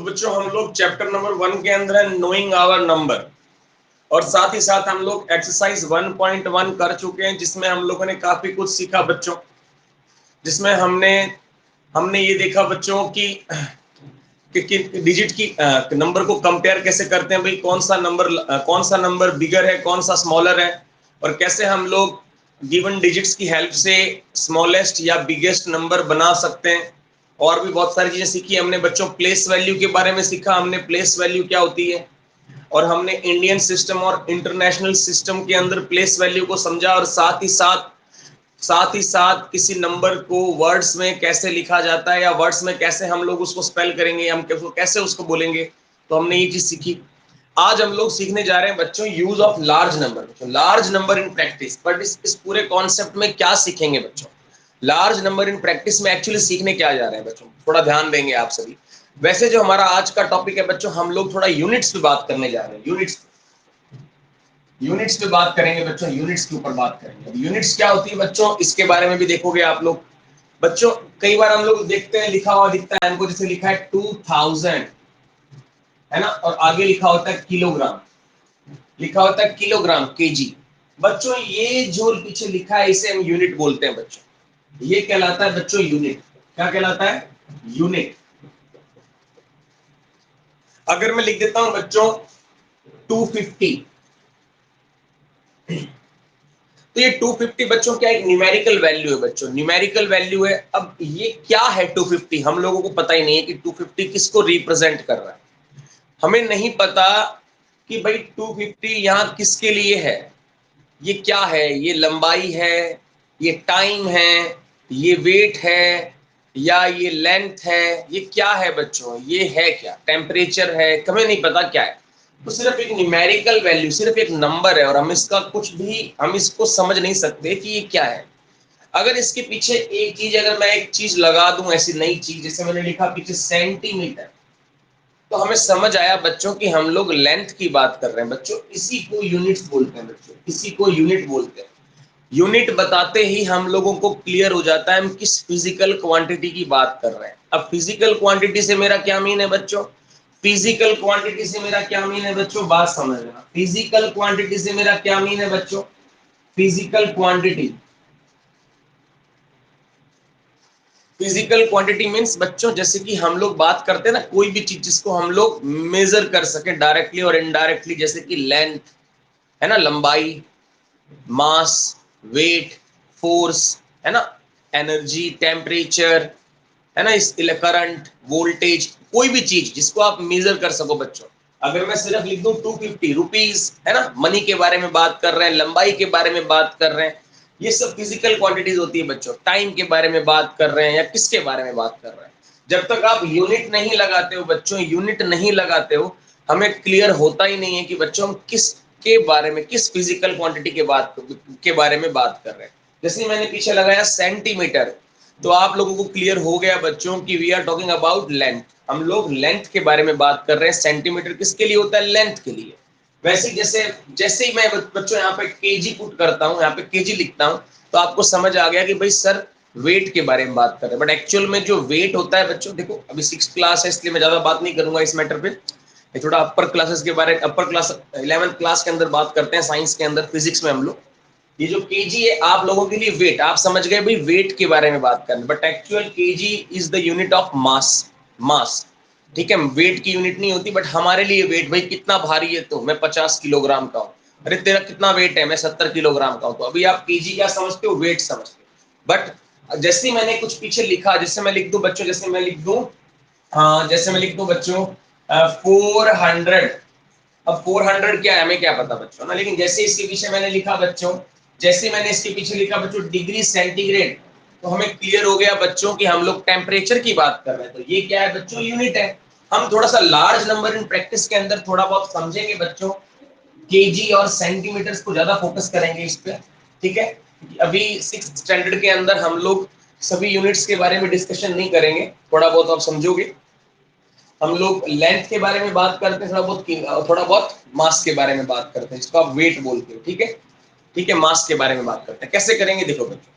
बच्चों हम लोग चैप्टर नंबर 1 के अंदर है नोइंग आवर नंबर, और साथ ही साथ हम लोग एक्सरसाइज 1.1 कर चुके हैं, जिसमें हम लोगों ने काफी कुछ सीखा बच्चों। जिसमें हमने ये देखा बच्चों कि डिजिट की नंबर को कंपेयर कैसे करते हैं, भाई कौन सा नंबर बिगर है, कौन सा स्मॉलर है, और कैसे हम लोग गिवन डिजिट्स की हेल्प से स्मॉलेस्ट या बिगेस्ट नंबर बना सकते हैं। और भी बहुत सारी चीजें सीखी हमने बच्चों। प्लेस वैल्यू के बारे में सीखा हमने, प्लेस वैल्यू क्या होती है, और हमने इंडियन सिस्टम और इंटरनेशनल सिस्टम के अंदर प्लेस वैल्यू को समझा, और साथ ही साथ किसी नंबर को वर्ड्स में कैसे लिखा जाता है, या वर्ड्स में कैसे हम लोग उसको स्पेल करेंगे, हम कैसे उसको बोलेंगे। तो हमने ये चीज सीखी। आज हम लोग सीखने जा रहे हैं बच्चों use of large number, large number in practice. But इस पूरे कॉन्सेप्ट में क्या सीखेंगे बच्चों, लार्ज नंबर इन प्रैक्टिस में एक्चुअली सीखने क्या जा रहे हैं बच्चों, थोड़ा ध्यान देंगे आप सभी। वैसे जो हमारा आज का टॉपिक है बच्चों, हम लोग थोड़ा यूनिट्स पे बात करने जा रहे हैं। यूनिट्स पे बात करेंगे बच्चों, यूनिट्स के ऊपर बात करेंगे। यूनिट्स क्या होती है बच्चों, इसके बारे में भी देखोगे आप लोग। बच्चों कई बार हम लोग देखते हैं लिखा हुआ दिखता है हमको, जैसे लिखा है 2000, है ना, और आगे लिखा होता है किलोग्राम, लिखा होता है किलोग्राम, केजी। बच्चों ये जो पीछे लिखा है इसे हम यूनिट बोलते हैं बच्चों। ये कहलाता है बच्चों यूनिट। क्या कहलाता है? यूनिट। अगर मैं लिख देता हूं बच्चों 250, तो ये 250 बच्चों क्या एक न्यूमेरिकल वैल्यू है बच्चों, न्यूमेरिकल वैल्यू है। अब ये क्या है 250, हम लोगों को पता ही नहीं है कि 250 किसको रिप्रेजेंट कर रहा है। हमें नहीं पता कि भाई 250 यहाँ किसके लिए है, ये क्या है, ये लंबाई है, ये टाइम है, ये वेट है, या ये लेंथ है, ये क्या है बच्चों, ये है क्या, टेम्परेचर है, हमें नहीं पता क्या है। तो सिर्फ एक न्यूमेरिकल वैल्यू, सिर्फ एक नंबर है, और हम इसका कुछ भी, हम इसको समझ नहीं सकते कि ये क्या है। अगर इसके पीछे एक चीज, अगर मैं एक चीज लगा दूं ऐसी नई चीज, जैसे मैंने लिखा पीछे सेंटीमीटर, तो हमें समझ आया बच्चों कि हम लोग लेंथ की बात कर रहे हैं बच्चों। इसी को यूनिट्स बोलते हैं बच्चों, इसी को यूनिट बोलते हैं। यूनिट बताते ही हम लोगों को क्लियर हो जाता है हम किस फिजिकल क्वांटिटी की बात कर रहे हैं। अब फिजिकल क्वांटिटी से मेरा क्या मीन है बच्चों, फिजिकल क्वांटिटी से मेरा क्या मीन है बच्चों, बात समझ लेना। फिजिकल क्वांटिटी से मेरा क्या मीन है बच्चों, physical quantity, physical quantity means बच्चों, जैसे कि हम लोग बात करते हैं ना, कोई भी चीज जिसको हम लोग मेजर कर सके डायरेक्टली और इनडायरेक्टली, जैसे कि लेंथ है ना, लंबाई, मास, वेट, फोर्स, है ना, एनर्जी, टेम्परेचर, है ना, इस करंट, वोल्टेज, कोई भी चीज जिसको आप मेजर कर सको बच्चों। अगर मैं सिर्फ लिख दूं 250 रुपीज, है ना, मनी के बारे में बात कर रहे हैं, लंबाई के बारे में बात कर रहे हैं, ये सब फिजिकल क्वांटिटीज होती है बच्चों। टाइम के बारे में बात कर रहे हैं या किसके बारे में बात कर रहे हैं, जब तक आप यूनिट नहीं लगाते हो बच्चों, यूनिट नहीं लगाते हो, हमें क्लियर होता ही नहीं है कि बच्चों हम किस के बारे में, किस फिजिकल क्वांटिटी के बारे में बात कर रहे हैं। जैसे मैंने पीछे लगाया सेंटीमीटर, तो आप लोगों को क्लियर हो गया बच्चों कि we are talking about length. हम लोग लेंथ के बारे में बात कर रहे हैं। सेंटीमीटर किसके लिए होता है, लेंथ के लिए। वैसे जैसे जैसे ही मैं बच्चों यहाँ पे केजी पुट करता हूँ, यहाँ पे केजी लिखता हूँ, तो आपको समझ आ गया कि भाई सर वेट के बारे में बात कर रहे हैं। बट एक्चुअल में जो वेट होता है बच्चों, देखो अभी 6th क्लास है इसलिए मैं ज्यादा बात नहीं करूंगा इस मैटर पे। थोड़ा अपर क्लासेस के बारे, अपर क्लास 11th क्लास के अंदर बात करते हैं, साइंस के अंदर, फिजिक्स में हम लोग। ये जो केजी है आप लोगों के लिए वेट, आप समझ गए भाई वेट के बारे में बात करना, but actual KG is the unit of mass. Mass, ठीक है, वेट की यूनिट नहीं होती, बट हमारे लिए वेट, भाई कितना भारी है, तो मैं 50 किलोग्राम का हूँ, अरे तेरा कितना वेट है, मैं 70 किलोग्राम का हूँ। तो अभी आप केजी क्या समझते हो, वेट समझते हो। बट जैसे मैंने कुछ पीछे लिखा, जैसे मैं लिख दूं बच्चों, जैसे मैं लिख दूं, हाँ जैसे मैं लिख दूं बच्चों 400। अब 400 क्या है हमें क्या पता बच्चों ना, लेकिन जैसे इसके पीछे मैंने लिखा बच्चों, जैसे मैंने इसके पीछे लिखा बच्चों डिग्री सेंटीग्रेड, तो हमें क्लियर हो गया बच्चों कि हम लोग टेम्परेचर की बात कर रहे हैं। तो ये क्या है बच्चों, यूनिट है। हम थोड़ा सा लार्ज नंबर इन प्रैक्टिस के अंदर थोड़ा बहुत समझेंगे बच्चों, केजी और सेंटीमीटर्स को ज्यादा फोकस करेंगे इस पे, ठीक है। अभी 6th स्टैंडर्ड के अंदर हम लोग सभी यूनिट्स के बारे में डिस्कशन नहीं करेंगे, थोड़ा बहुत आप समझोगे। हम लोग लेंथ के बारे में बात करते हैं, थोड़ा बहुत मास के बारे में बात करते हैं, इसको आप वेट बोलते हो, ठीक है। ठीक है, मास के बारे में बात करते हैं। कैसे करेंगे देखो बच्चों,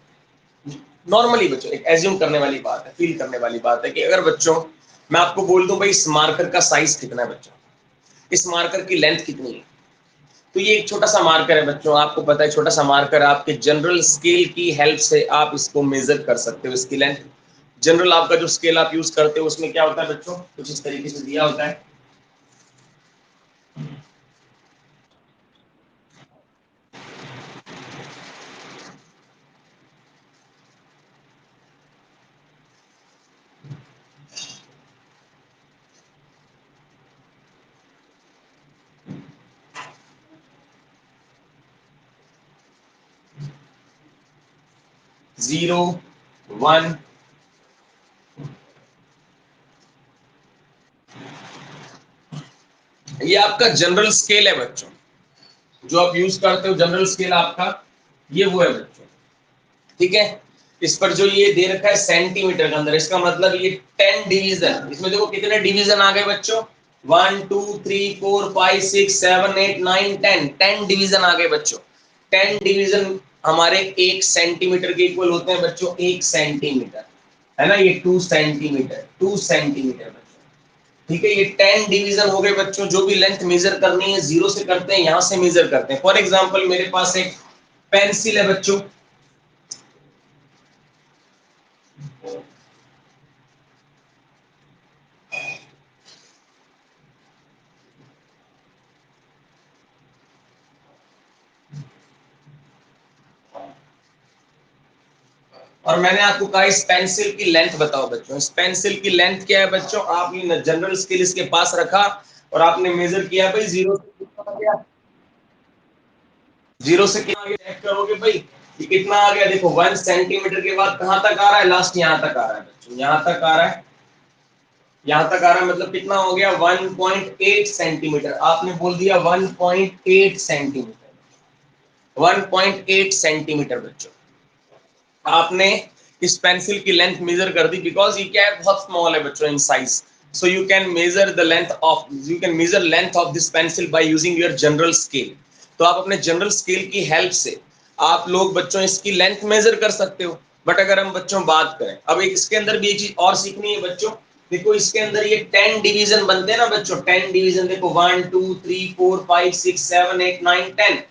नॉर्मली बच्चों एक एज्यूम करने वाली बात है, फील करने वाली बात है कि अगर बच्चों मैं आपको बोल दूं भाई इस मार्कर का साइज कितना है बच्चों, इस मार्कर की लेंथ कितनी है, तो ये एक छोटा सा मार्कर है बच्चों, आपको पता है छोटा सा मार्कर, आपके जनरल स्केल की हेल्प से आप इसको मेजर कर सकते हो, इसकी लेंथ। जनरल आपका जो स्केल आप यूज करते हो उसमें क्या होता है बच्चों, कुछ इस तरीके से दिया होता है। जीरो, वन, ये आपका जनरल स्केल है बच्चों, जो आप यूज करते हो जनरल स्केल आपका, ये वो है बच्चों, ठीक है। इस पर जो ये दे रखा है सेंटीमीटर के अंदर, इसका मतलब ये 10 डिवीजन, इसमें देखो कितने डिवीजन आ गए बच्चों, 1 2 3 4 5 6 7 8 9 10, 10 डिवीजन आ गए बच्चों। 10 डिवीजन हमारे 1 सेंटीमीटर के इक्वल होते हैं बच्चों, 1 सेंटीमीटर, है ना, ये 2 सेंटीमीटर, 2 सेंटीमीटर बच्चों, ठीक है। ये 10 डिवीजन हो गए बच्चों, जो भी लेंथ मेजर करनी है जीरो से करते हैं, यहां से मेजर करते हैं। फॉर एग्जाम्पल मेरे पास एक पेंसिल है बच्चों, और मैंने आपको कहा इस पेंसिल की लेंथ बताओ बच्चों, इस पेंसिल की लेंथ क्या है बच्चों, आपने जनरल स्केल इसके पास रखा और आपने मेजर किया भाई, जीरो से कितना आ गया, जीरो से कितना आ गया, चेक करोगे भाई ये कितना आ गया, देखो 1 सेंटीमीटर के बाद कहां तक आ रहा है, लास्ट यहां तक आ रहा है बच्चों, यहां तक आ रहा है, यहां तक आ रहा है, मतलब कितना हो गया 1.8 सेंटीमीटर, आपने बोल दिया 1.8 सेंटीमीटर, 1.8 सेंटीमीटर बच्चों, आपने इस पेंसिल की लेंथ मेजर कर दी, बिकॉज ये क्या है, बहुत स्मॉल है बच्चों in size, so you can measure the length of, you can measure length of this pencil by using your general scale. तो आप अपने जनरल स्केल की हेल्प से आप लोग बच्चों इसकी लेंथ मेजर कर सकते हो। बट अगर हम बच्चों बात करें, अब एक इसके अंदर भी एक चीज और सीखनी है बच्चों, देखो इसके अंदर ये 10 डिवीजन बनते हैं ना बच्चों, 10 डिवीजन, देखो 1 2 3 4 5 6 7 8 9 10,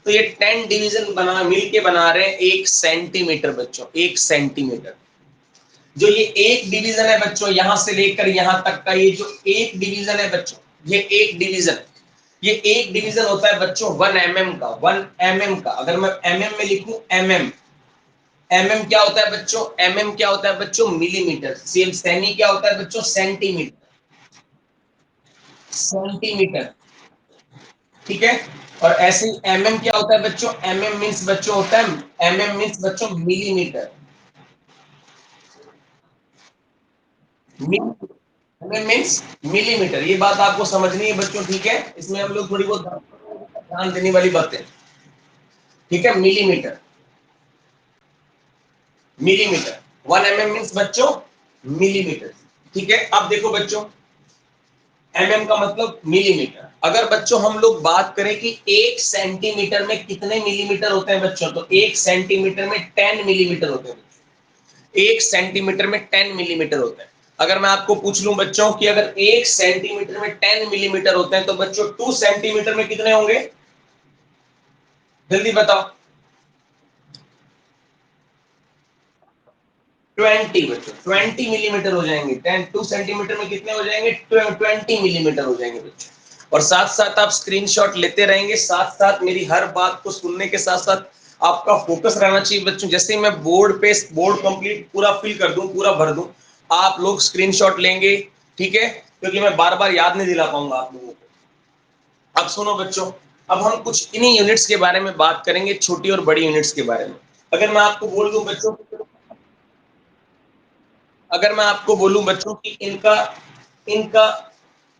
तो ये 10 डिवीजन बना मिलके बना रहे हैं 1 सेंटीमीटर बच्चों, 1 सेंटीमीटर। जो ये एक डिवीजन है बच्चों, यहां से लेकर यहां तक का ये जो एक डिवीजन है बच्चों, ये एक डिवीजन, ये एक डिवीजन होता है बच्चों 1 mm का, 1 mm का। अगर मैं mm में लिखूं, mm, mm क्या होता है बच्चों, mm क्या होता है बच्चों, मिलीमीटर। सेम सेमी क्या होता है बच्चों, सेंटीमीटर, सेंटीमीटर, ठीक है। और ऐसे ही mm क्या होता है बच्चों, mm मींस बच्चों होता है, mm मींस बच्चों मिलीमीटर, mm मींस मिलीमीटर। ये बात आपको समझनी है बच्चों, ठीक है, इसमें हम लोग थोड़ी बहुत ध्यान देने वाली बातें, ठीक है। मिलीमीटर, मिलीमीटर, 1 mm मींस बच्चों मिलीमीटर, ठीक है। अब देखो बच्चों, mm का मतलब मिलीमीटर। अगर बच्चों हम लोग बात करें कि 1 सेंटीमीटर में कितने मिलीमीटर होते हैं बच्चों, तो 1 सेंटीमीटर में 10 मिलीमीटर होते हैं, 1 सेंटीमीटर में 10 मिलीमीटर होता है। अगर मैं आपको पूछ लूं बच्चों कि अगर 1 सेंटीमीटर में 10 मिलीमीटर होते हैं, तो बच्चों 2 सेंटीमीटर में कितने होंगे, जल्दी बताओ। 20 बच्चों, 20 मिलीमीटर हो जाएंगे, 2 सेंटीमीटर में कितने हो जाएंगे, 20 मिलीमीटर हो जाएंगे बच्चों। और साथ साथ आप स्क्रीनशॉट लेते रहेंगे, साथ साथ मेरी हर बात को सुनने के साथ साथ आपका फोकस रहना चाहिए बच्चों। जैसे ही मैं बोर्ड पे बोर्ड कंप्लीट पूरा फिल कर दूं, पूरा भर दूं, आप लोग स्क्रीनशॉट लेंगे, ठीक है, क्योंकि मैं बार बार याद नहीं दिला पाऊंगा आप लोगों को। अब सुनो बच्चों, अब हम कुछ इन्हीं यूनिट्स के बारे में बात करेंगे, छोटी और बड़ी यूनिट्स के बारे में। अगर मैं आपको बोल दूं बच्चों, अगर मैं आपको बोलूं बच्चों कि इनका इनका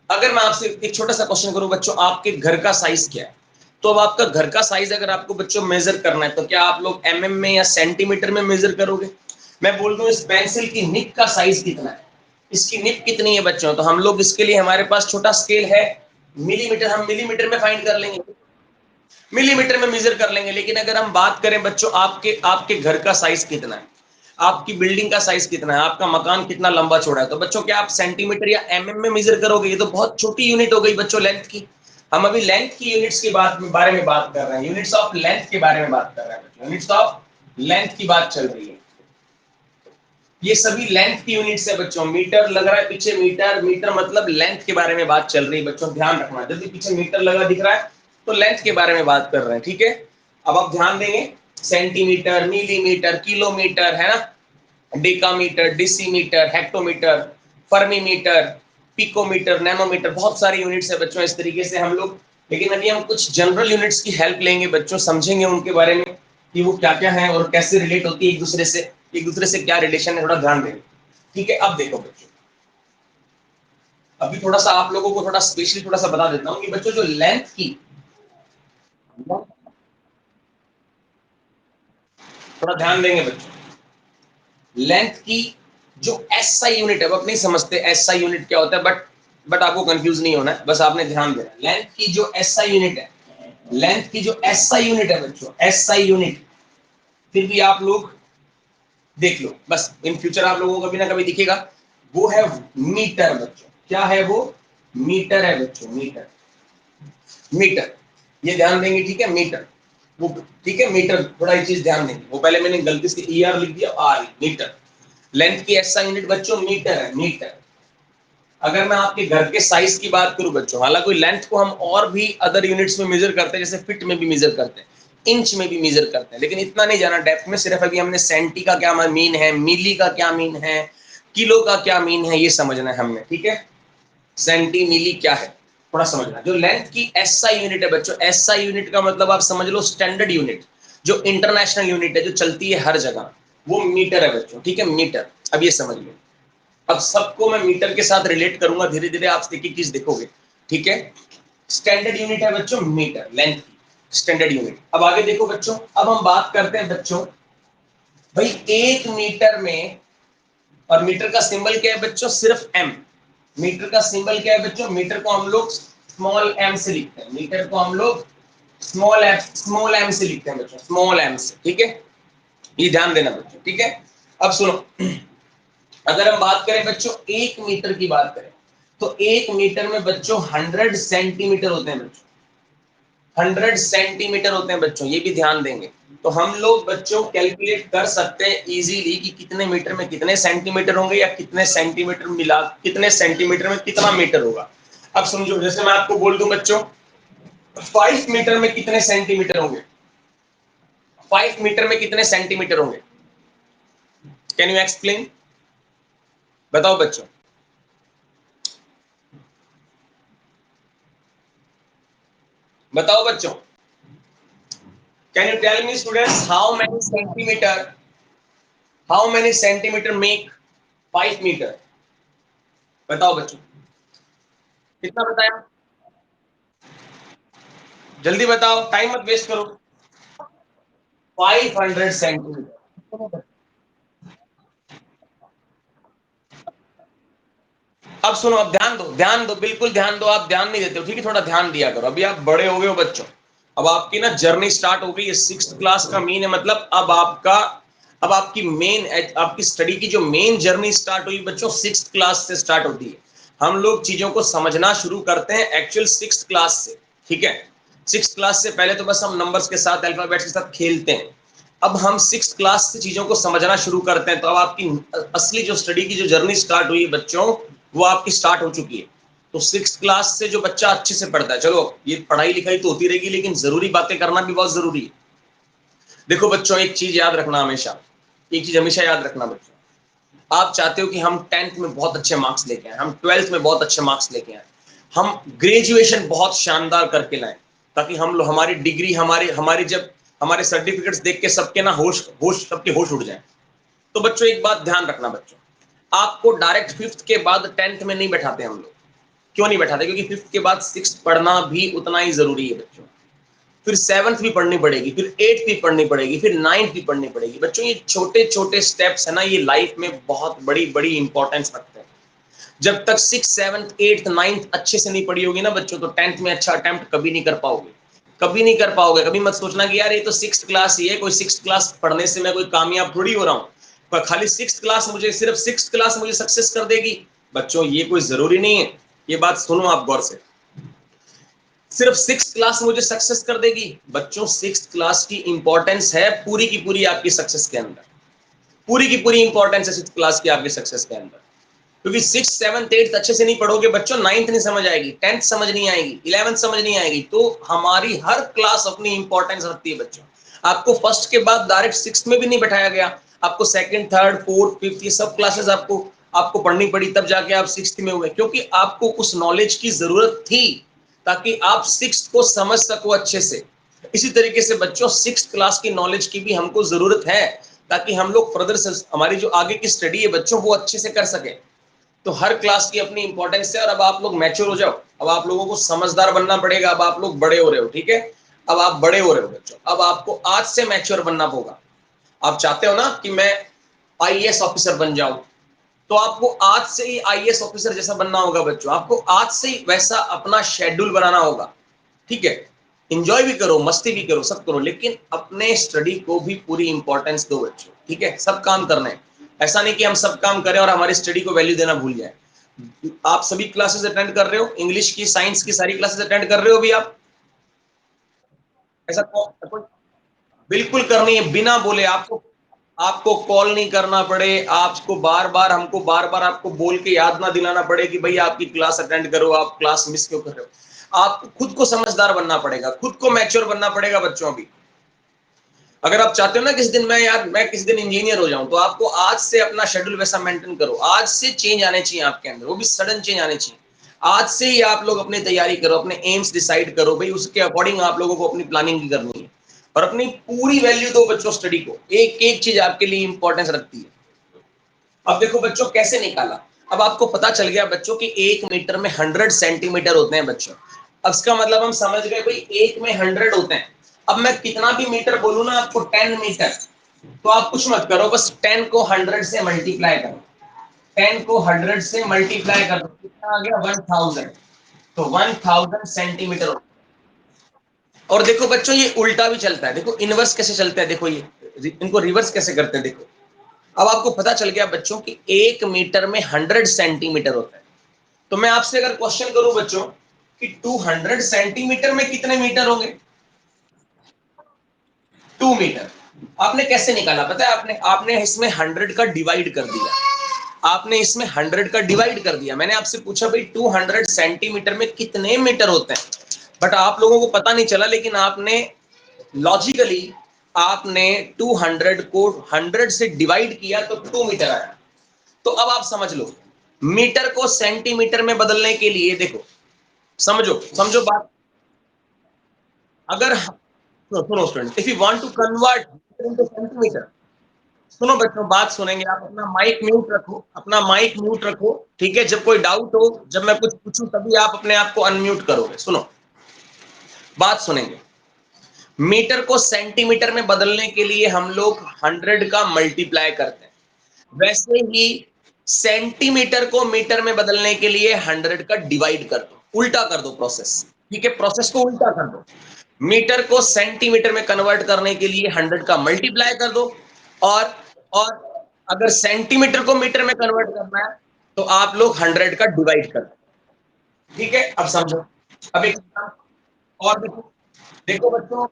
अगर मैं आपसे एक छोटा सा क्वेश्चन करूं बच्चों, आपके घर का साइज क्या है, तो अब आपका घर का साइज अगर आपको बच्चों मेजर करना है, तो क्या आप लोग mm में या सेंटीमीटर में मेजर करोगे। मैं बोल दूं इस पेंसिल की निब का साइज कितना है, इसकी निब कितनी है बच्चों, तो हम लोग इसके लिए हमारे पास छोटा स्केल है मिलीमीटर, हम मिलीमीटर में फाइंड कर लेंगे, मिलीमीटर में मेजर कर लेंगे। लेकिन अगर हम बात करें बच्चों आपके आपके घर का साइज कितना है, आपकी बिल्डिंग का साइज कितना है, आपका मकान कितना लंबा चौड़ा है, तो बच्चों क्या आप सेंटीमीटर या एमएम में मेजर करोगे? ये तो बहुत छोटी यूनिट हो गई बच्चों लेंथ की। हम अभी लेंथ की यूनिट्स के बारे में बात कर रहे हैं, यूनिट्स ऑफ लेंथ के बारे में बात कर रहे हैं बच्चों, यूनिट्स ऑफ लेंथ की बात चल रही है। ये सभी लेंथ की यूनिट्स है बच्चों। मीटर लग रहा है पीछे, मीटर, मीटर मतलब लेंथ के बारे में बात चल रही है बच्चों, ध्यान रखना। जब भी पीछे मीटर लगा दिख रहा है तो लेंथ के बारे में बात कर रहे हैं, ठीक है। अब आप ध्यान देंगे, सेंटीमीटर, मिलीमीटर, किलोमीटर, है ना, decametre, decimetre, hectometre, fermi metre, picometre, nanometre, बहुत सारी यूनिट्स है बच्चों इस तरीके से हम लोग। लेकिन अभी हम कुछ जनरल यूनिट्स की हेल्प लेंगे बच्चों, समझेंगे उनके बारे में कि वो क्या क्या है और कैसे रिलेट होती है एक दूसरे से क्या रिलेशन है, थोड़ा ध्यान देंगे, ठीक है। अब देखो बच्चों, अभी थोड़ा सा आप लोगों को थोड़ा स्पेशली थोड़ा सा बता देता हूँ कि बच्चों जो लेंथ की, थोड़ा ध्यान देंगे बच्चों, लेंथ की जो एसआई यूनिट है, वो आप नहीं समझते एसआई यूनिट क्या होता है, बट आपको कंफ्यूज नहीं होना है, बस आपने ध्यान देना। लेंथ की जो एसआई यूनिट है, लेंथ की जो एसआई यूनिट है बच्चों, एसआई यूनिट, फिर भी आप लोग देख लो, बस इन फ्यूचर आप लोगों को कभी ना कभी दिखेगा, वो है मीटर बच्चों। क्या है वो? मीटर है बच्चों, मीटर, मीटर, ये ध्यान देंगे, ठीक है, मीटर, वो, ठीक है, मीटर, थोड़ा ये चीज ध्यान देंगे, वो पहले मैंने गलती से ईआर लिख दिया, आर, मीटर। लेंथ की एसआई यूनिट बच्चों मीटर है, मीटर। अगर मैं आपके घर के साइज की बात करूं बच्चों, हालांकि लेंथ को हम और भी अदर यूनिट्स में मेजर करते हैं, जैसे फीट में भी मेजर करते हैं, इंच में भी मेजर करते हैं, लेकिन इतना नहीं जाना डेप्थ में। सिर्फ अभी हमने सेंटी का क्या मीन है, मिली का क्या मीन है, किलो का क्या मीन है, ये समझना है हमने, ठीक है। सेंटी मिली क्या है थोड़ा समझना। जो लेंथ की एसआई यूनिट है बच्चों, एसआई यूनिट का मतलब आप समझ लो स्टैंडर्ड यूनिट, जो इंटरनेशनल यूनिट है, जो चलती है हर जगह, वो मीटर है बच्चों, ठीक है, मीटर। अब ये समझ लो, अब सबको मैं मीटर के साथ रिलेट करूंगा, धीरे धीरे आप एक एक चीज देखोगे, ठीक है। स्टैंडर्ड यूनिट है बच्चों मीटर, लेंथ की स्टैंडर्ड यूनिट। अब आगे देखो बच्चों, अब हम बात करते हैं बच्चों, भाई एक मीटर में, और मीटर का सिंबल क्या है बच्चों? सिर्फ एम। मीटर का सिंबल क्या है बच्चों? मीटर को हम लोग स्मॉल एम से लिखते हैं, मीटर को हम लोग स्मॉल एम से लिखते हैं बच्चों, स्मॉल एम से, ठीक है। ये ध्यान देना बच्चों, ठीक है। अब सुनो, अगर हम बात करें बच्चों एक मीटर की बात करें, तो एक मीटर में बच्चों 100 सेंटीमीटर होते हैं बच्चों, 100 सेंटीमीटर होते हैं बच्चों, ये भी ध्यान देंगे। तो हम लोग बच्चों कैलकुलेट कर सकते हैं इजीली कि कितने मीटर में कितने सेंटीमीटर होंगे, या कितने सेंटीमीटर मिला, कितने सेंटीमीटर में कितना मीटर होगा। अब समझो, जैसे मैं आपको बोल दूं बच्चों 5 मीटर में कितने सेंटीमीटर होंगे, 5 मीटर में कितने सेंटीमीटर होंगे, कैन यू एक्सप्लेन? बताओ बच्चों, बताओ बच्चों, can you tell me students how many centimeter make 5 meter? बताओ बच्चों, कितना बताया, जल्दी बताओ, टाइम मत वेस्ट करो। 500 सेंटीमीटर। अब सुनो, अब ध्यान दो, ध्यान दो, बिल्कुल ध्यान दो, आप ध्यान नहीं देते हो, ठीक है, थोड़ा ध्यान दिया करो, अभी आप बड़े हो गए हो बच्चों, अब आपकी ना जर्नी स्टार्ट हो गई है, 6th क्लास का मीन है, मतलब अब आपकी मेन, आपकी स्टडी की जो मेन जर्नी स्टार्ट हुई बच्चों 6th क्लास से स्टार्ट होती है। हम लोग चीजों को समझना शुरू करते हैं एक्चुअल 6th क्लास से, ठीक है। 6th क्लास से पहले तो बस हम नंबर्स के साथ, अल्फाबेट्स के साथ खेलते हैं। अब हम 6th क्लास से चीजों को समझना शुरू करते हैं, तो अब आपकी असली जो स्टडी की जो जर्नी स्टार्ट हुई बच्चों, वो आपकी स्टार्ट हो चुकी है। तो 6th क्लास से जो बच्चा अच्छे से पढ़ता है, चलो ये पढ़ाई लिखाई तो होती रहेगी, लेकिन जरूरी बातें करना भी बहुत जरूरी है। देखो बच्चों, एक चीज याद रखना हमेशा, एक चीज हमेशा याद रखना बच्चों, आप चाहते हो कि हम 10th में बहुत अच्छे मार्क्स लेके आए, हम 12th में बहुत अच्छे मार्क्स लेके आए, हम ग्रेजुएशन बहुत शानदार करके लाएं, ताकि हम लोग हमारी डिग्री, हमारी हमारी जब हमारे सर्टिफिकेट्स देख के सबके ना होश होश सबके होश उड़ जाए। तो बच्चों एक बात ध्यान रखना बच्चों, आपको डायरेक्ट 5th के बाद 10th में नहीं बैठाते हम लोग। क्यों नहीं बैठाते? क्योंकि 5th के बाद 6th पढ़ना भी उतना ही जरूरी है बच्चों, फिर 7th भी पढ़नी पड़ेगी, फिर 8th भी पढ़नी पड़ेगी, फिर 9th भी पढ़नी पड़ेगी बच्चों। ये छोटे छोटे स्टेप्स है ना, ये लाइफ में बहुत बड़ी बड़ी इंपॉर्टेंस रखते हैं। जब तक 6th 7th 8th 9th अच्छे से नहीं पढ़ी होगी ना बच्चों, तो 10th में अच्छा अटेम्प्ट कभी नहीं कर पाओगे, कभी नहीं कर पाओगे। कभी मत सोचना कि यार ये तो 6th क्लास ही है, कोई 6th क्लास पढ़ने से मैं कोई कामयाब थोड़ी हो रहा हूँ। खाली सिक्स क्लास मुझे, सिर्फ सिक्स क्लास मुझे सक्सेस कर देगी? बच्चों ये कोई जरूरी नहीं है, ये बात सुनो आप गौर से। सिर्फ सिक्स क्लास मुझे सक्सेस कर देगी? बच्चों सिक्स क्लास की इंपॉर्टेंस है पूरी की पूरी आपकी सक्सेस के अंदर, पूरी की पूरी इंपॉर्टेंस है सिक्स क्लास की आपकी सक्सेस के अंदर। क्योंकि सिक्स सेवंथ एट्थ अच्छे से नहीं पढ़ोगे बच्चों, नाइन्थ नहीं समझ आएगी, टेंथ समझ नहीं आएगी, इलेवेंथ समझ नहीं आएगी। तो हमारी हर क्लास अपनी इंपॉर्टेंस रखती है बच्चों। आपको फर्स्ट के बाद डायरेक्ट सिक्स में भी नहीं बैठाया गया, आपको सेकंड थर्ड फोर्थ फिफ्थ ये सब क्लासेस आपको आपको पढ़नी पड़ी, तब जाके आप सिक्स्थ में हुए, क्योंकि आपको उस नॉलेज की जरूरत थी ताकि आप सिक्स्थ को समझ सको अच्छे से। इसी तरीके से बच्चों सिक्स्थ क्लास की नॉलेज की भी हमको जरूरत है ताकि हम लोग फर्दर से हमारी जो आगे की स्टडी है बच्चों वो अच्छे से कर सके। तो हर क्लास की अपनी इंपॉर्टेंस है। और अब आप लोग मैच्योर हो जाओ, अब आप लोगों को समझदार बनना पड़ेगा, अब आप लोग बड़े हो रहे हो, ठीक है? अब आप बड़े हो रहे हो बच्चों, अब आपको आज से मैच्योर बनना होगा। आप चाहते हो ना कि मैं आईएएस ऑफिसर बन जाऊं, तो आपको आज से ही आईएएस ऑफिसर जैसा बनना होगा बच्चों, आपको आज से ही वैसा अपना शेड्यूल बनाना होगा, ठीक है? इंजॉय भी करो, मस्ती भी करो, सब करो, लेकिन अपने स्टडी को भी पूरी इंपॉर्टेंस दो बच्चों, ठीक है? सब काम करना है, ऐसा नहीं कि हम सब काम करें और हमारी स्टडी को वैल्यू देना भूल जाए। आप सभी क्लासेस अटेंड कर रहे हो, इंग्लिश की साइंस की सारी क्लासेस अटेंड कर रहे हो भी आप? ऐसा बिल्कुल करनी है, बिना बोले। आपको आपको कॉल नहीं करना पड़े, आपको बार बार हमको बार बार आपको बोल के याद ना दिलाना पड़े कि भाई आपकी क्लास अटेंड करो, आप क्लास मिस क्यों कर रहे हो। आपको खुद को समझदार बनना पड़ेगा, खुद को मैच्योर बनना पड़ेगा बच्चों। अभी अगर आप चाहते हो ना किसी दिन मैं किसी दिन इंजीनियर हो जाऊं, तो आपको आज से अपना शेड्यूल वैसा मेंटेन करो, आज से चेंज आने चाहिए आपके अंदर, वो भी सडन चेंज आने चाहिए। आज से ही आप लोग अपनी तैयारी करो, अपने एम्स डिसाइड करो, भाई उसके अकॉर्डिंग आप लोगों को अपनी प्लानिंग भी करनी है। और अपनी पूरी वैल्यू दो बच्चों स्टडी को, एक एक चीज आपके लिए इंपॉर्टेंस रखती है। अब देखो बच्चों कैसे निकाला, अब आपको पता चल गया बच्चों कि 1 मीटर में 100 सेंटीमीटर होते हैं बच्चों। अब इसका मतलब हम समझ गए भाई एक में 100 होते हैं। अब मैं कितना भी मीटर बोलूं ना आपको 10 मीटर, तो आप कुछ मत करो, बस 10 को 100 से मल्टीप्लाई करो, 10 को 100 से मल्टीप्लाई कर दो, कितना आ गया 1000। तो 1000 सेंटीमीटर। और देखो बच्चों ये उल्टा भी चलता है, देखो इनवर्स कैसे चलता है, देखो ये इनको रिवर्स कैसे करते हैं, देखो। अब आपको पता चल गया बच्चों कि 1 मीटर में 100 सेंटीमीटर होता है। तो मैं आपसे अगर क्वेश्चन करूं बच्चों कि 200 सेंटीमीटर में कितने मीटर होंगे? 2 मीटर। आपने कैसे निकाला पता है? आपने आपने इसमें 100 का डिवाइड कर दिया, आपने इसमें 100 का डिवाइड कर दिया। मैंने आपसे पूछा भाई 200 सेंटीमीटर में कितने मीटर होते हैं, बट आप लोगों को पता नहीं चला, लेकिन आपने लॉजिकली आपने 200 को 100 से डिवाइड किया तो 2 मीटर आया। तो अब आप समझ लो, मीटर को सेंटीमीटर में बदलने के लिए देखो, समझो समझो बात। अगर सुनो student, if you want to convert into centimetre, सुनो बच्चों बात सुनेंगे आप, अपना माइक म्यूट रखो, अपना माइक म्यूट रखो, ठीक है? जब कोई डाउट हो, जब मैं कुछ पूछूं तभी आप अपने आप को अनम्यूट करोगे। सुनो बात सुनेंगे, मीटर को सेंटीमीटर में बदलने के लिए हम लोग 100 का मल्टीप्लाई करते हैं, वैसे ही सेंटीमीटर को मीटर में बदलने के लिए 100 का डिवाइड कर दो, उल्टा कर दो प्रोसेस, ठीक है? प्रोसेस को उल्टा कर दो। मीटर को सेंटीमीटर में कन्वर्ट करने के लिए 100 का मल्टीप्लाई कर दो, और और अगर सेंटीमीटर को मीटर में कन्वर्ट करना है तो आप लोग 100 का डिवाइड कर दो, ठीक है? अब समझो, अब एक और देखो, देखो बच्चों,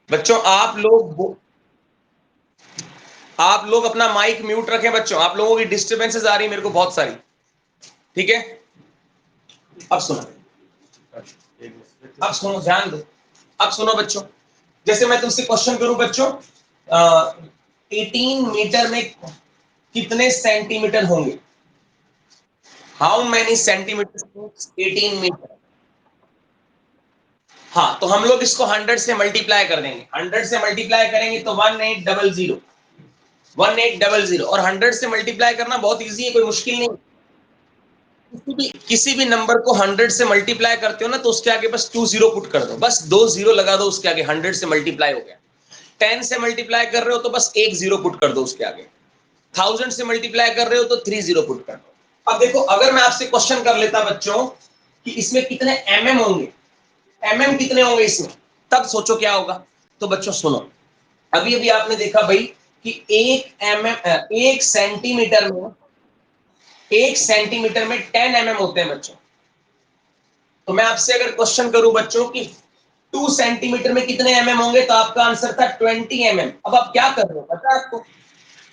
बच्चों आप लोग अपना माइक म्यूट रखें बच्चों, आप लोगों की डिस्टर्बेंसेस आ रही है मेरे को बहुत सारी, ठीक है? अब सुनो, अब सुनो ध्यान दो, अब सुनो बच्चों, जैसे मैं तुमसे क्वेश्चन करूं बच्चों, 18 मीटर में कितने सेंटीमीटर होंगे? How many centimetre 18 metre? हाँ, तो हम लोग इसको 100 से मल्टीप्लाई कर देंगे, 100 से मल्टीप्लाई करेंगे तो 1800, 1800। और 100 से मल्टीप्लाई करना बहुत इजी है, कोई मुश्किल नहीं। किसी भी नंबर को 100 से मल्टीप्लाई करते हो ना, तो उसके आगे बस 20 पुट कर दो, बस 2 0 लगा दो उसके आगे, 100 से मल्टीप्लाई हो गया। 10 से मल्टीप्लाई कर रहे हो तो बस 1 0 पुट कर दो उसके आगे। 1000 से मल्टीप्लाई कर रहे हो तो 30 पुट कर दो। अब देखो, अगर मैं आपसे क्वेश्चन कर लेता बच्चों कि इसमें कितने होंगे, कितने होंगे इसमें, तब सोचो क्या होगा। तो बच्चों सुनो, अभी अभी आपने देखा भाई कि 1 सेंटीमीटर में 10 mm होते हैं बच्चों। तो मैं आपसे अगर क्वेश्चन करूं बच्चों कि 2 सेंटीमीटर में कितने mm होंगे, तो आपका आंसर था 20 mm। अब आप क्या कर रहे हो पता है आपको?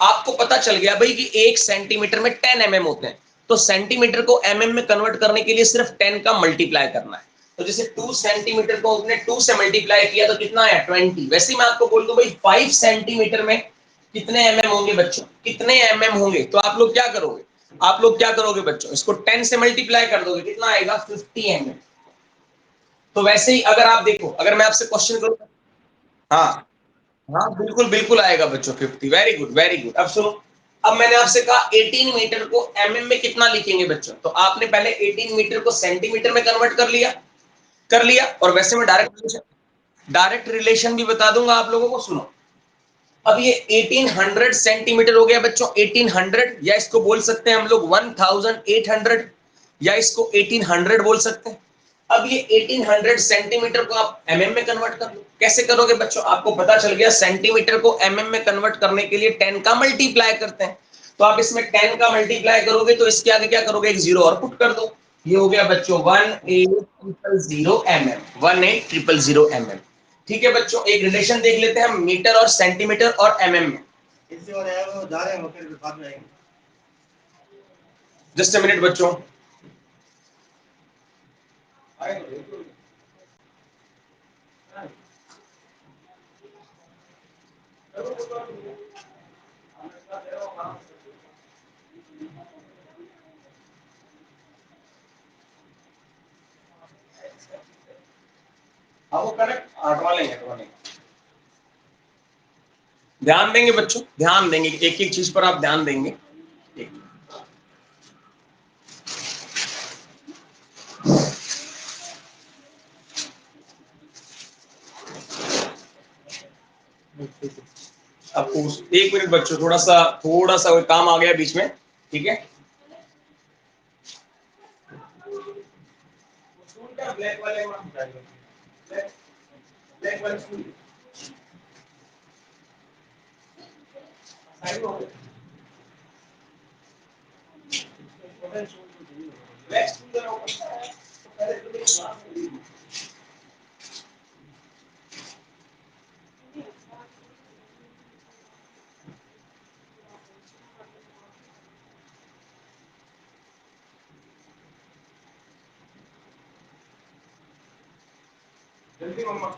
आपको पता चल गया भाई कि 1 सेंटीमीटर में 10 mm होते हैं, तो सेंटीमीटर को mm में कन्वर्ट करने के लिए सिर्फ 10 का मल्टीप्लाई करना है। तो जैसे 2 सेंटीमीटर को उसने 2 से मल्टीप्लाई किया तो कितना है 20। वैसे ही मैं आपको बोल दूं भाई 5 सेंटीमीटर में कितने mm होंगे बच्चों, कितने mm होंगे, तो आप लोग क्या करोगे, आप लोग क्या करोगे बच्चों, इसको 10 से मल्टीप्लाई कर दोगे, कितना आएगा 50 mm। तो वैसे ही अगर आप देखो, अगर मैं आपसे क्वेश्चन करूं, हाँ हाँ बिल्कुल बिल्कुल आएगा बच्चों 50। Very good very good. अब सुनो, अब मैंने आपसे कहा 18 मीटर को mm में कितना लिखेंगे बच्चों, तो आपने पहले 18 मीटर को सेंटीमीटर में कन्वर्ट कर लिया। और वैसे में डायरेक्ट रिलेशन भी बता दूंगा आप लोगों को, सुनो। अब ये 1800 सेंटीमीटर हो गया बच्चों, 1800, या इसको बोल सकते हैं हम लोग 1800, या इसको 1800 बोल सकते हैं। अब ये 1800 सेंटीमीटर को आप mm में कन्वर्ट कर लो। कैसे करोगे बच्चों, आपको पता चल गया सेंटीमीटर को mm में कन्वर्ट करने के लिए 10 का मल्टीप्लाई करते हैं। तो आप इसमें 10 का मल्टीप्लाई करोगे तो इसके आगे क्या करोगे, एक जीरो और पुट कर दो। ये हो गया बच्चों 1800 mm। ठीक है बच्चों, एक रिलेशन देख लेते हैं हम मीटर और सेंटीमीटर और mm में। जस्ट अ मिनट बच्चों। हाँ वो करेक्ट, हटवा लेंगे। ध्यान देंगे बच्चों, ध्यान देंगे, एक एक चीज पर आप ध्यान देंगे। अब एक मिनट बच्चों, थोड़ा सा काम आ गया बीच में, ठीक है। ब्लैक वाले ब्लैक वाले जल्दी मम्मा।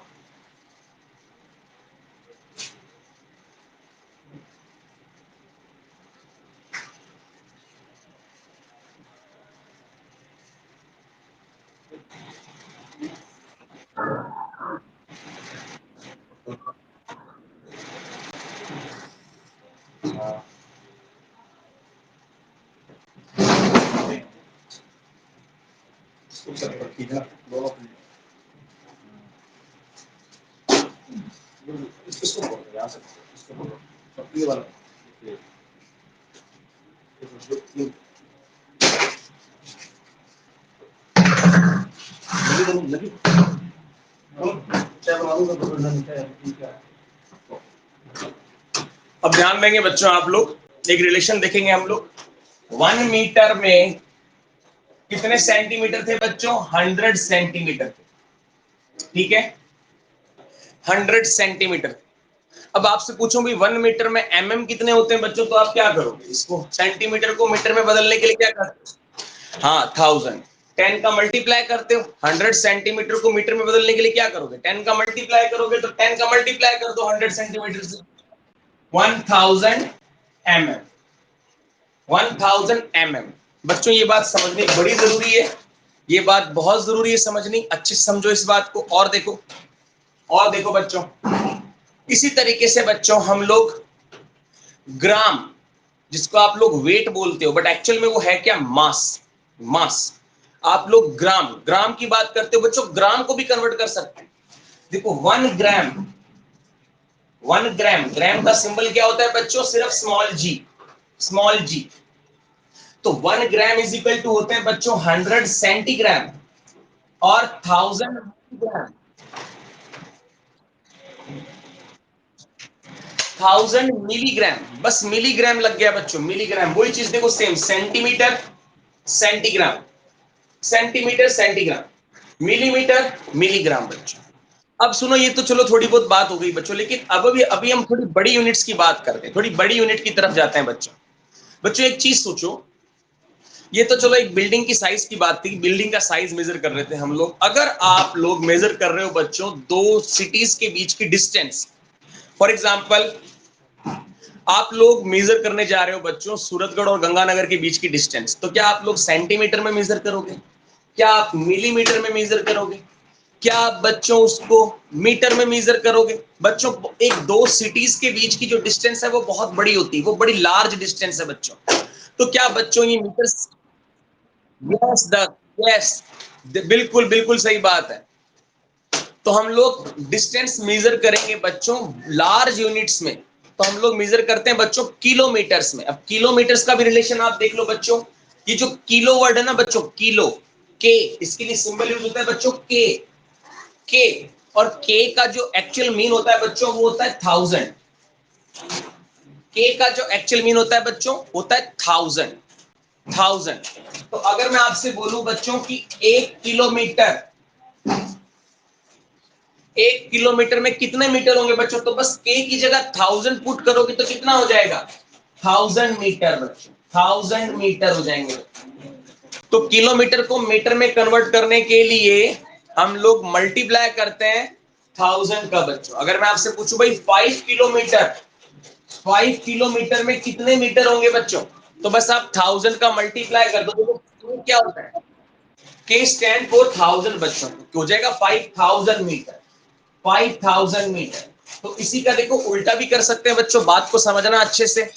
इसको बोलो, यहाँ से इसको बोलो, ये वाला लगी अब ध्यान देंगे बच्चों, आप लोग एक रिलेशन देखेंगे हम लोग। 1 मीटर में कितने सेंटीमीटर थे बच्चों, 100 सेंटीमीटर थे, ठीक है, 100 सेंटीमीटर। अब आपसे पूछूं भाई 1 मीटर में mm कितने होते हैं बच्चों, तो आप क्या करोगे, इसको सेंटीमीटर को मीटर में बदलने के लिए क्या करते हो, हाँ 1000, 10 का मल्टीप्लाई करते हो। 100 सेंटीमीटर को मीटर में बदलने के लिए क्या करोगे, 10 का मल्टीप्लाई करोगे, तो 10 का मल्टीप्लाई कर दो 100 सेंटीमीटर से, 1000 mm, 1000 mm। बच्चों ये बात समझनी बड़ी जरूरी है, ये बात बहुत जरूरी है समझनी, अच्छे से समझो इस बात को। और देखो बच्चों, इसी तरीके से बच्चों हम लोग ग्राम, जिसको आप लोग वेट बोलते हो, बट एक्चुअल में वो है क्या, मास। आप लोग ग्राम ग्राम की बात करते हो बच्चों, ग्राम को भी कन्वर्ट कर सकते हैं। देखो 1 ग्राम, 1 ग्राम, ग्राम का सिंबल क्या होता है बच्चों, सिर्फ स्मॉल जी। तो 1 ग्राम इज इक्वल टू होते हैं बच्चों 100 सेंटीग्राम, और 1000 ग्राम। 1000 मिलीग्राम, बस मिलीग्राम लग गया बच्चों, मिलीग्राम। वही चीज देखो same, centimetre centigram, centimetre centigram, millimetre milligram बच्चों। अब सुनो, ये तो चलो थोड़ी बहुत बात हो गई बच्चों, लेकिन अब अभी हम थोड़ी बड़ी यूनिट्स की बात करते हैं, थोड़ी बड़ी यूनिट की तरफ जाते हैं बच्चों। बच्चों एक चीज सोचो, ये तो चलो एक बिल्डिंग की साइज की बात थी, बिल्डिंग का साइज मेजर कर रहे थे हम लोग। अगर आप लोग मेजर कर रहे हो बच्चों दो सिटीज के बीच की डिस्टेंस, फॉर एग्जाम्पल आप लोग मेजर करने जा रहे हो बच्चों सूरतगढ़ और गंगानगर के बीच की डिस्टेंस, तो क्या आप लोग सेंटीमीटर में मेजर करोगे? क्या आप मिलीमीटर में मेजर करोगे? क्या आप बच्चों उसको मीटर में मेजर करोगे? बच्चों एक दो सिटीज के बीच की जो डिस्टेंस है वो बहुत बड़ी होती है, वो बड़ी लार्ज डिस्टेंस है बच्चों। तो क्या बच्चों ये मीटर? यस द यस, बिल्कुल बिल्कुल सही बात है। तो हम लोग डिस्टेंस मेजर करेंगे बच्चों लार्ज यूनिट्स में, तो हम लोग मेजर करते हैं बच्चों किलोमीटर्स में। अब किलोमीटर्स का भी रिलेशन आप देख लो बच्चों, ये जो किलो वर्ड है ना बच्चों, किलो, के, इसके लिए सिंबल यूज होता है बच्चों के। और के का जो एक्चुअल मीन होता है बच्चों वो होता है 1000। के का जो एक्चुअल मीन होता है बच्चों होता है 1000, 1000। तो अगर मैं आपसे बोलूं बच्चों की 1 किलोमीटर, 1 किलोमीटर में कितने मीटर होंगे बच्चों? तो बस के की जगह 1000 पुट करोगे तो कितना हो जाएगा? 1000 मीटर बच्चों, 1000 मीटर हो जाएंगे। तो किलोमीटर को मीटर में कन्वर्ट करने के लिए हम लोग मल्टीप्लाई करते हैं 1000 का बच्चों। अगर मैं आपसे पूछूं भाई 5 किलोमीटर, 5 किलोमीटर में कितने मीटर होंगे बच्चों? तो बस आप 1000 का मल्टीप्लाई कर दो। तो क्या होता है? के स्टैंड फॉर 1000 बच्चों, हो जाएगा 5000 मीटर, 5000 मीटर। तो इसी का देखो उल्टा भी कर सकते हैं बच्चों, बात को समझना अच्छे से।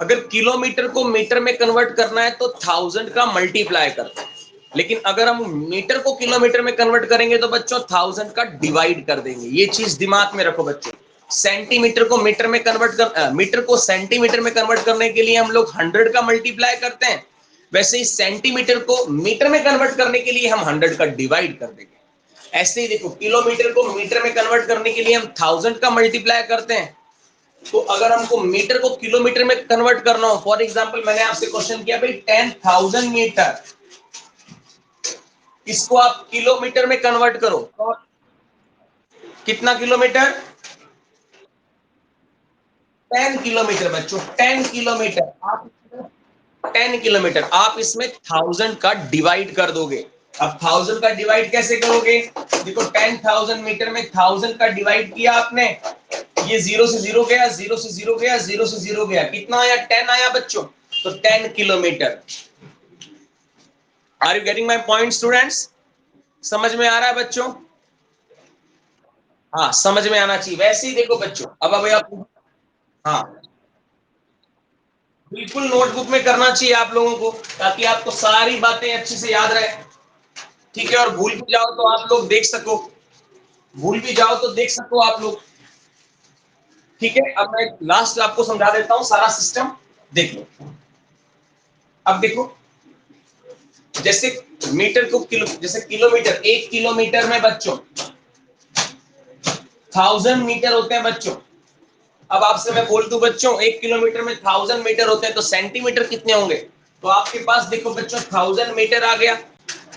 अगर किलोमीटर को मीटर में कन्वर्ट करना है तो 1000 का मल्टीप्लाई करते हैं, लेकिन अगर हम मीटर को किलोमीटर में कन्वर्ट करेंगे तो बच्चों 1000 का डिवाइड कर देंगे। ये चीज दिमाग में रखो बच्चों। सेंटीमीटर को मीटर में कन्वर्ट कर मीटर को सेंटीमीटर में कन्वर्ट करने के लिए हम लोग 100 का मल्टीप्लाई करते हैं, वैसे ही सेंटीमीटर को मीटर में कन्वर्ट करने के लिए हम 100 का डिवाइड कर देंगे। ऐसे ही देखो, किलोमीटर को मीटर में कन्वर्ट करने के लिए हम 1000 का मल्टीप्लाई करते हैं, तो अगर हमको मीटर को किलोमीटर में कन्वर्ट करना हो, फॉर एग्जांपल मैंने आपसे क्वेश्चन किया भाई 10,000 मीटर, इसको आप किलोमीटर में कन्वर्ट करो तो कितना किलोमीटर? 10 किलोमीटर बच्चों, 10 किलोमीटर। आप 10 किलोमीटर, आप इसमें 1000 का डिवाइड कर दोगे। अब 1000 का डिवाइड कैसे करोगे? देखो 10,000 मीटर में 1000 का डिवाइड किया आपने, ये 0 से 0 गया, 0 से 0 गया, 0 से 0 गया, कितना आया? 10 आया बच्चों। तो 10 kilometre. Are you getting my point students? समझ में आ रहा है बच्चों? हाँ, समझ में आना चाहिए। वैसे ही देखो बच्चों, अब अभी आप, हाँ बिल्कुल नोटबुक में करना चाहिए आप लोगों को, ताकि आपको सारी बातें अच्छे से याद रहे। ठीक है, और भूल भी जाओ तो आप लोग देख सको, भूल भी जाओ तो देख सको आप लोग। ठीक है, अब मैं लास्ट आपको समझा देता हूं सारा सिस्टम, देख लो। अब देखो, जैसे मीटर को किलो, जैसे किलोमीटर, 1 किलोमीटर में बच्चों 1000 मीटर होते हैं बच्चों। अब आपसे मैं बोल दूं बच्चों 1 किलोमीटर में 1000 मीटर होते हैं, तो सेंटीमीटर कितने होंगे? तो आपके पास देखो बच्चों 1000 मीटर आ गया।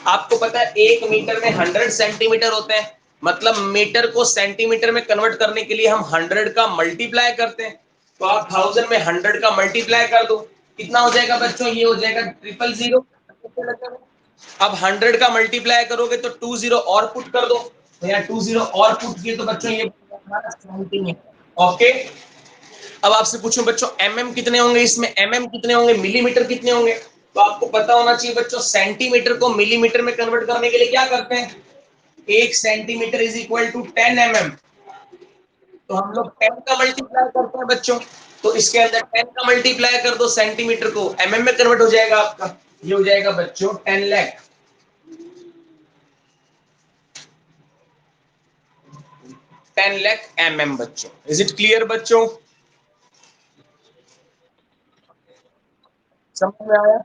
आपको पता है 1 मीटर में 100 सेंटीमीटर होते हैं, मतलब मीटर को सेंटीमीटर में कन्वर्ट करने के लिए हम 100 का मल्टीप्लाई करते हैं। तो आप 1000 में 100 का मल्टीप्लाई कर दो, कितना हो जाएगा बच्चों? ये हो जाएगा 000। अब 100 का मल्टीप्लाई करोगे तो 20 और पुट कर दो, तो यहाँ 20 और पुट किए तो बच्चों ये सेंटीमीटर। ओके, अब आपसे पूछूं बच्चों एमएम कितने होंगे, इसमें एमएम कितने होंगे, मिलीमीटर कितने होंगे? तो आपको पता होना चाहिए बच्चों, सेंटीमीटर को मिलीमीटर में कन्वर्ट करने के लिए क्या करते हैं? 1 centimetre is equal to 10 mm। तो हम लोग 10 का मल्टीप्लाई करते हैं बच्चों, तो इसके अंदर 10 का मल्टीप्लाई कर दो, सेंटीमीटर को एमएम में कन्वर्ट हो जाएगा आपका, ये हो जाएगा बच्चों 10 लाख। 10 लाख mm बच्चों। इज इट क्लियर बच्चों? समझ में आया?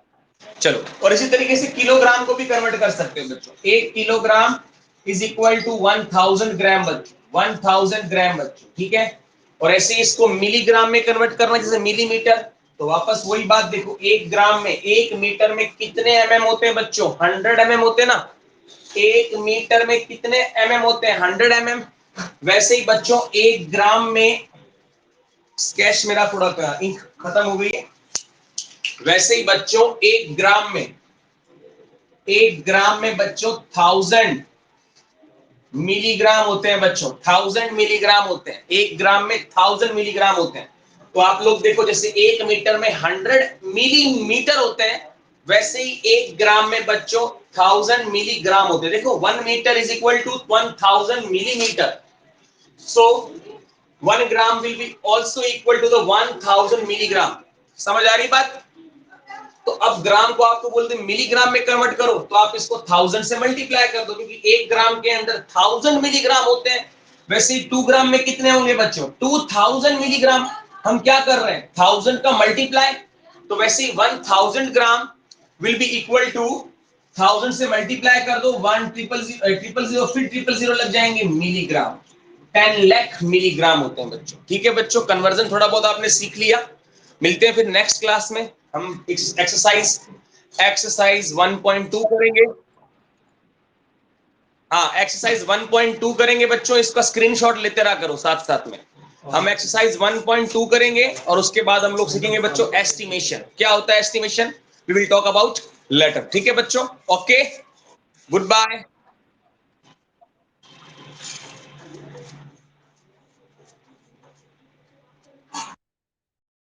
चलो, और इसी तरीके से किलोग्राम को भी कन्वर्ट कर सकते हो बच्चों। 1 किलोग्राम इज इक्वल टू 1000 ग्राम बच्चों, 1000 ग्राम बच्चों। ठीक है, और ऐसे ही इसको मिलीग्राम में कन्वर्ट करना जैसे मिलीमीटर, तो वापस वही बात देखो, 1 ग्राम में 1 मीटर में कितने एमएम होते हैं बच्चों? 100 एमएम होते हैं ना। 1 मीटर में कितने एमएम होते हैं? 100 एमएम। वैसे ही बच्चों 1 ग्राम में, स्केच मेरा थोड़ा इंक खत्म हो गई है। वैसे ही बच्चों 1 ग्राम में बच्चों 1000 मिलीग्राम होते हैं बच्चों, 1000 मिलीग्राम होते हैं। 1 ग्राम में 1000 मिलीग्राम होते हैं। तो आप लोग देखो, जैसे 1 मीटर में 100 मिलीमीटर होते हैं, वैसे ही 1 ग्राम में बच्चों 1000 मिलीग्राम होते हैं। देखो 1 metre is equal to 1000 millimetre, so 1 gram will be also equal to the 1000 milligram. समझ आ रही बात? तो अब ग्राम को आपको बोलते हैं मिलीग्राम में कन्वर्ट करो, तो आप इसको 1000 से मल्टीप्लाई कर दो, क्योंकि 1 ग्राम के अंदर 1000 मिलीग्राम होते हैं। वैसे ही 2 ग्राम में कितने होंगे बच्चों? 2000 मिलीग्राम। हम क्या कर रहे हैं? 1000 का मल्टीप्लाई। तो वैसे ही 1000 ग्राम विल बी इक्वल टू 1000 से मल्टीप्लाई कर दो 1 000 फिर 000 लग जाएंगे मिलीग्राम। 10 लाख मिलीग्राम होते हैं बच्चों। ठीक है बच्चों, कन्वर्जन थोड़ा बहुत आपने सीख लिया। मिलते हैं फिर नेक्स्ट क्लास में, हम एक्सरसाइज 1.2 करेंगे। हाँ, एक्सरसाइज 1.2 करेंगे बच्चों, इसका स्क्रीनशॉट लेते रहा करो साथ साथ में। हम एक्सरसाइज 1.2 करेंगे और उसके बाद हम लोग सीखेंगे बच्चों एस्टिमेशन। क्या होता है estimation? We will talk about later. ठीक है बच्चों, ओके, गुड बाय।